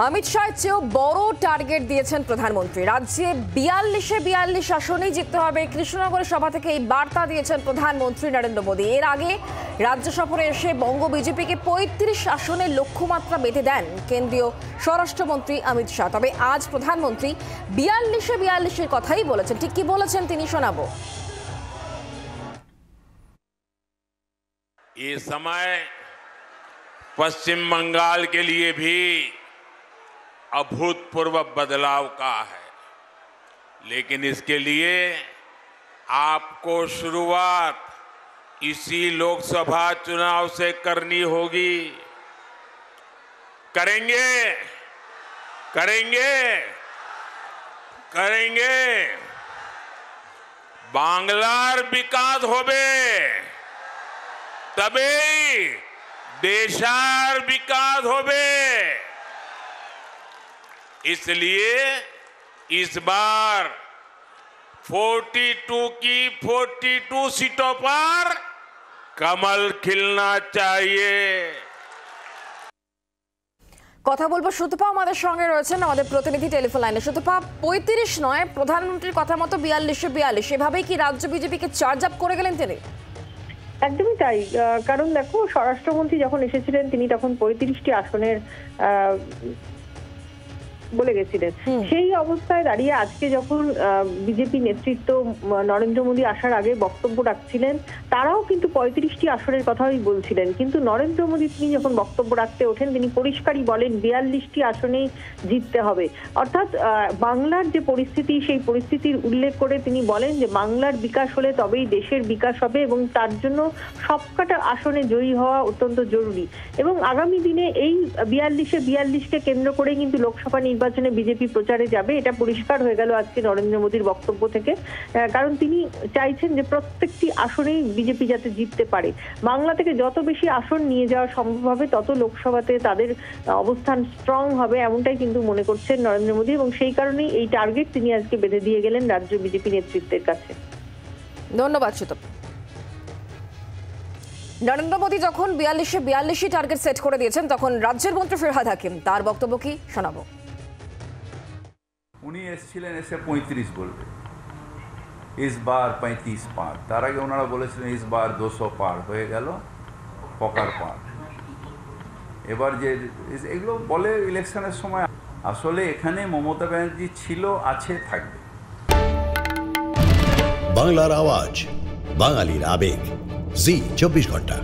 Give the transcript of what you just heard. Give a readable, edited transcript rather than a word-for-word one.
অমিত শাহের চেয়েও বড় টার্গেট দিয়েছেন প্রধানমন্ত্রী। রাজ্যে ৪২ আসনেই জিততে হবে, কৃষ্ণনগরের সভা থেকে এই বার্তা দিয়েছেন প্রধানমন্ত্রী নরেন্দ্র মোদী। এর আগে রাজ্য সফরে এসে বঙ্গ বিজেপিকে ৩৫ আসনের লক্ষ্যমাত্রা বেঁধে দেন কেন্দ্রীয় স্বরাষ্ট্রমন্ত্রী অমিত শাহ। তবে আজ প্রধানমন্ত্রী ৪২ কথাই বলেছেন। ঠিক কি বলেছেন তিনি শোনাবো। ये समय पश्चिम बंगाल के लिए भी अभूतपूर्व बदलाव का है, लेकिन इसके लिए आपको शुरुआत इसी लोकसभा चुनाव से करनी होगी। करेंगे करेंगे करेंगे बांग्लार विकास होबे तबे देशार विकास होबे। इसलिए इस बार 42 की 42 सीटों पर कमल खिलना चाहिए। কথা বলবো সুতপা আমাদের সঙ্গে রয়েছেন, আমাদের প্রতিনিধি টেলিফোন লাইনে। সুতপা, ৩৫ নয়, প্রধানমন্ত্রীর কথা মতো ৪২ এভাবেই কি রাজ্য বিজেপিকে চার্জ আপ করে গেলেন তিনি? একদমই তাই। কারণ দেখো, স্বরাষ্ট্রমন্ত্রী যখন এসেছিলেন তিনি তখন ৩৫টি আসনের বলে গেছিলেন। সেই অবস্থায় দাঁড়িয়ে আজকে যখন বিজেপি নেতৃত্ব নরেন্দ্র মোদী আসার আগে বক্তব্য রাখছিলেন, তারাও কিন্তু ৩৫টি আসনের কথাই বলছিলেন। কিন্তু নরেন্দ্র মোদী তিনি যখন বক্তব্য রাখতে ওঠেন তিনি পরিষ্কারই বলেন ৪২টি আসনেই জিততে হবে। অর্থাৎ বাংলার যে পরিস্থিতি, সেই পরিস্থিতির উল্লেখ করে তিনি বলেন যে বাংলার বিকাশ হলে তবেই দেশের বিকাশ হবে এবং তার জন্য সবকটা আসনে জয়ী হওয়া অত্যন্ত জরুরি। এবং আগামী দিনে এই ৪২কে কেন্দ্র করে কিন্তু লোকসভা নির্বাচনে বিজেপি প্রচারে যাবে, এটা পরিষ্কার হয়ে গেল আজকে নরেন্দ্র মোদীর বক্তব্য থেকে। কারণ তিনি চাইছেন যে প্রত্যেকটি আসনেই বিজেপি যাতে জিততে পারে। বাংলা থেকে যত বেশি আসন নিয়ে যাওয়া সম্ভব হবে তত লোকসভাতে তাদের অবস্থান স্ট্রং হবে, এমনটাই কিন্তু মনে করছেন নরেন্দ্র মোদী। এবং সেই কারণেই এই টার্গেট তিনি আজকে বেঁধে দিয়ে গেলেন রাজ্য বিজেপি নেতৃত্বের কাছে। ধন্যবাদ সুতপা। নরেন্দ্র মোদী যখন ৪২ টার্গেট সেট করে দিয়েছেন, তখন রাজ্যের মন্ত্রী ফিরহাদ হাকিম তার বক্তব্য কি শোনাবো। উনি এসেছিলেন এসে ৩৫ বলবে, ইস বার ৩৫ পার। তার আগে ওনারা বলেছিলেন ইস বার ২০০ পার, হয়ে গেল পকার পার। এবার যে এগুলো বলে ইলেকশনের সময়, আসলে এখানে মমতা ব্যানার্জি ছিল, আছে, থাকবে। বাংলার আওয়াজ, বাঙালির আবেগ, জি ২৪ ঘন্টা।